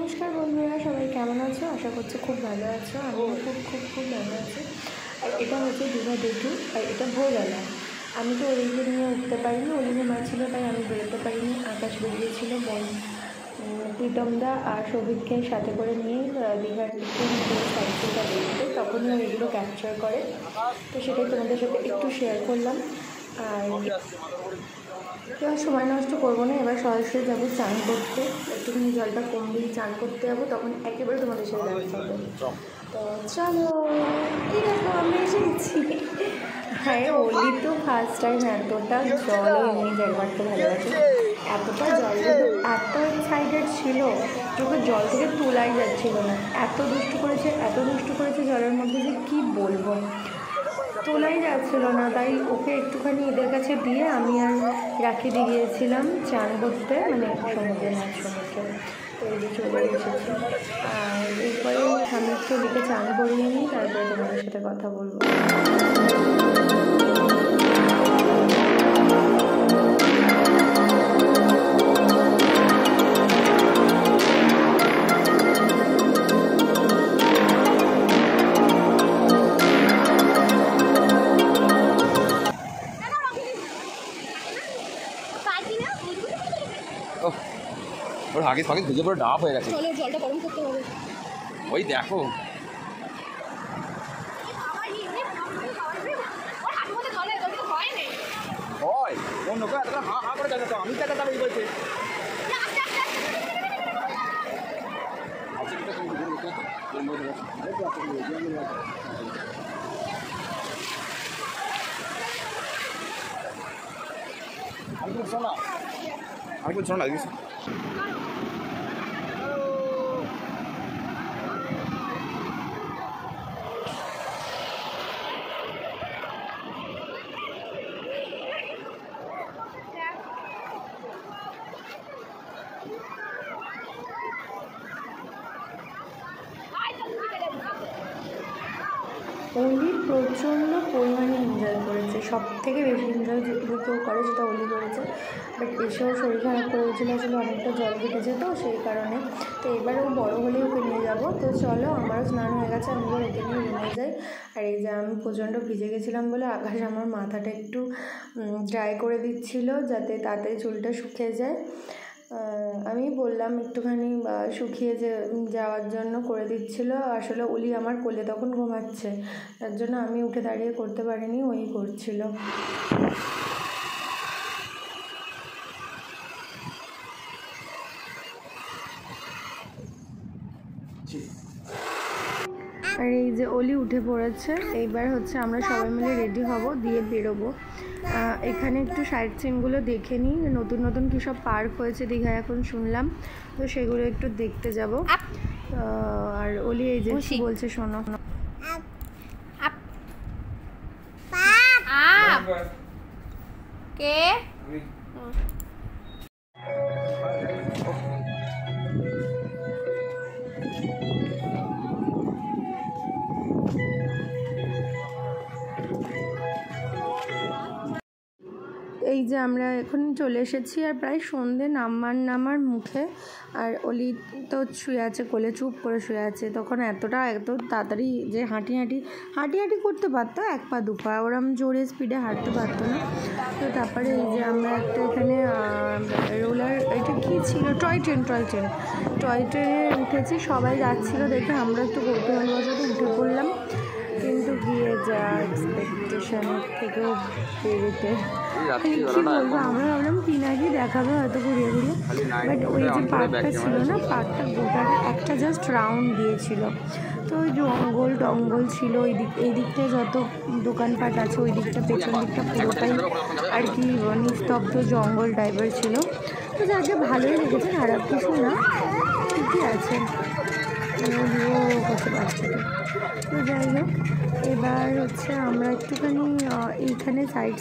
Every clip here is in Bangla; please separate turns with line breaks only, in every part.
নমস্কার বন্ধুরা, সবাই কেমন আছো? আশা করছি খুব ভালো আছো। আমিও খুব ভালো আছি। আর এটা হচ্ছে দীঘা ডে 2, আর এটা ভোরবেলা। আমি তো ওদিকে নিয়ে উঠতে পারিনি, ওদিকে মা ছিল তাই আমি বেরোতে পারিনি। আকাশ বেরিয়েছিল বোন প্রীতমদা আর সৌভিককে সাথে করে নিয়ে দীঘার সাইড সিনটা বেরোতে, তখনই ও এগুলো ক্যাপচার করে। তো সেটাই তোমাদের সাথে একটু শেয়ার করলাম। আর এবার সময় নষ্ট করবো না, এবার সরাসরি যাবো চান করতে। একটুখানি জলটা কমবেই চান করতে যাবো, তখন একেবারে তোমাদের সাথে দেখা হবে। তো চলো, এই দেখো আমরা এসে গেছি। হ্যাঁ, ওলি তো ফার্স্ট টাইম এতটা জলও এমনি জল মারতে ভালোবাসে। এতটা জল এত এক্সাইটেড ছিল, তোকে জল থেকে তোলাই যাচ্ছিল না। এত দুষ্টু করেছে জলের মধ্যে, যে কী বলবো, তোলাই যাচ্ছিল না। তাই ওকে একটুখানি এদের কাছে দিয়ে আমি আর রাখি দিয়ে গিয়েছিলাম চান করতে, মানে সমুদ্রে তো এই যে চলে এসেছি। আর এরপরে আমি একটু ওদিকে চান করিয়ে নিই, তারপরে তোমাদের সাথে কথা বলবো।
ওর আগে ফাগে ভিজে পুরো ডাব হয়ে গেছে।
চলো জলটা গরম করতে হবে।
ওই দেখো হয় অন্য কেউ হা হা করে দেখো, আমি টাকা দাবি বলছে। আমি বলছি না,
অলি প্রচণ্ড পরিমাণে এনজয় করেছে, সব থেকে বেশি এনজয় যদি কেউ করে সেটা অলি করেছে। বাট এসেও শরীর খারাপ করেছিল, আসলে অনেকটা জল কেটেছে তো সেই কারণে। তো এবারে ও বড়ো হলেই ওকে নিয়ে যাবো। তো চলো, আমারও স্নান হয়ে গেছে, আমি এবার ওকে নিয়ে রুমে যাই। আর এই যে আমি প্রচণ্ড ভিজে গেছিলাম বলে আকাশ আমার মাথাটা একটু ড্রাই করে দিচ্ছিল, যাতে তাড়াতাড়ি চুলটা শুকিয়ে যায়। আমি বললাম একটুখানি শুকিয়ে যাওয়ার জন্য করে দিচ্ছিল। আসলে অলি আমার কোলে তখন ঘুমাচ্ছে, তার জন্য আমি উঠে দাঁড়িয়ে করতে পারিনি, ওই করছিল। আর এই যে অলি উঠে পড়েছে। এইবার হচ্ছে আমরা সবাই মিলে রেডি হব, দিয়ে বেরোবো। এখানে একটু সাইড সিনগুলো দেখে নিই, নতুন নতুন কী সব পার্ক হয়েছে দীঘায় এখন শুনলাম, তো সেগুলো একটু দেখতে যাব। আর অলি এই যে কী বলছে শোনো। কে এই যে আমরা এখন চলে এসেছি, আর প্রায় সন্ধে নামার মুখে। আর অলি তো শুয়ে আছে কোলে, চুপ করে শুয়ে আছে। তখন এত তাড়াতাড়ি যে হাঁটি করতে পারতো, 1 পা 2 পা, ওরম জোরে স্পিডে হাঁটতে পারতো না। তো তারপরে এই যে আমরা একটা এখানে রোলার, এটা কী ছিল, টয় ট্রেনে উঠেছি। সবাই যাচ্ছিলো দেখে আমরা একটু কৌতূহলবশত উঠে পড়লাম, কিন্তু গিয়ে যা এক্সপেকটেশনের থেকেও বেরোতে কী বলবো, আমরা ভাবলাম পিনাকি দেখাবে হয়তো ঘুরিয়ে, বাট ওই যে পার্কটা ছিল না, পার্কটা গোটাটা একটা জাস্ট রাউন্ড দিয়েছিল। তো ওই জঙ্গল ছিল এই দিকটায় যত দোকানপাট আছে, ওই দিকটা পেছন দিকটা পুরোটাই আর কি নিস্তব্ধ জঙ্গল টাইপের ছিল। তো যাকে ভালোই লেগেছে, খারাপ কিছু না, ঠিকই আছে। করতে পারছে। তো যাই হোক, এবার হচ্ছে আমরা একটুখানি এইখানে সাইড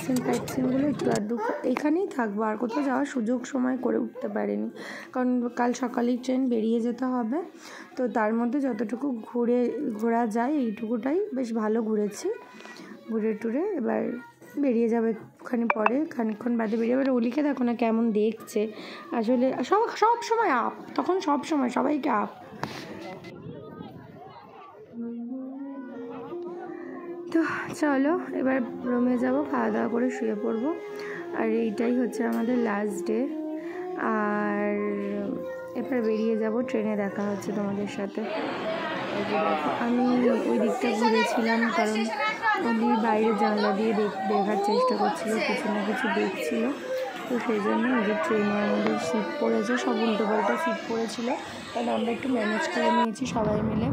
সিনগুলো একটু আধটু এখানেই থাকবো, আর কোথাও যাওয়ার সুযোগ সময় করে উঠতে পারিনি, কারণ কাল সকালেই ট্রেন বেরিয়ে যেতে হবে। তো তার মধ্যে যতটুকু ঘোরা যায় এইটুকুটাই বেশ ভালো ঘুরেছি, ঘুরে টুরে এবার বেরিয়ে যাবে একটুখানি পরে, খানিকক্ষণ বাদে বেরিয়ে যাবে। অলিকে দেখো না কেমন দেখছে, আসলে সব সময় আপ, তখন সব সময় সবাইকে আপ। তো চলো এবার রুমে যাবো, খাওয়া দাওয়া করে শুয়ে পড়বো। আর এইটাই হচ্ছে আমাদের লাস্ট ডে। আর এবার বেরিয়ে যাব, ট্রেনে দেখা হচ্ছে তোমাদের সাথে। আমি ওই দিকটা ঘুরেছিলাম কারণ উনি বাইরের জানলা দিয়ে দেখার চেষ্টা করছিল, কিছু না কিছু দেখছিল। তো সেই জন্য ওদের ট্রেনে আমাদের সিট পড়েছে, সব উল্টোপাল্টা সিট পড়েছিল, কারণ আমরা একটু ম্যানেজ করে নিয়েছি সবাই মিলে।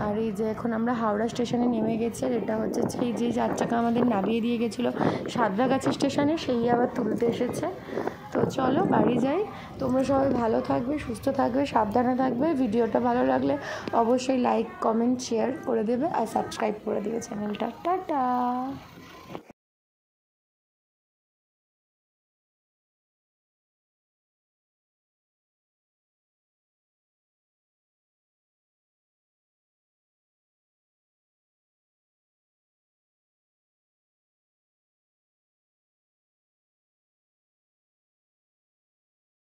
আর এই যে এখন আমরা হাওড়া স্টেশনে নেমে গেছি। আর এটা হচ্ছে সেই যে 4 চাকা আমাদের নামিয়ে দিয়ে গেছিলো সাঁতরাগাছি স্টেশনে, সেই আবার তুলতে এসেছে। তো চলো বাড়ি যাই। তোমরা সবাই ভালো থাকবে, সুস্থ থাকবে, সাবধানে থাকবে। ভিডিওটা ভালো লাগলে অবশ্যই লাইক, কমেন্ট, শেয়ার করে দেবে আর সাবস্ক্রাইব করে দেবে চ্যানেলটা। টাটা।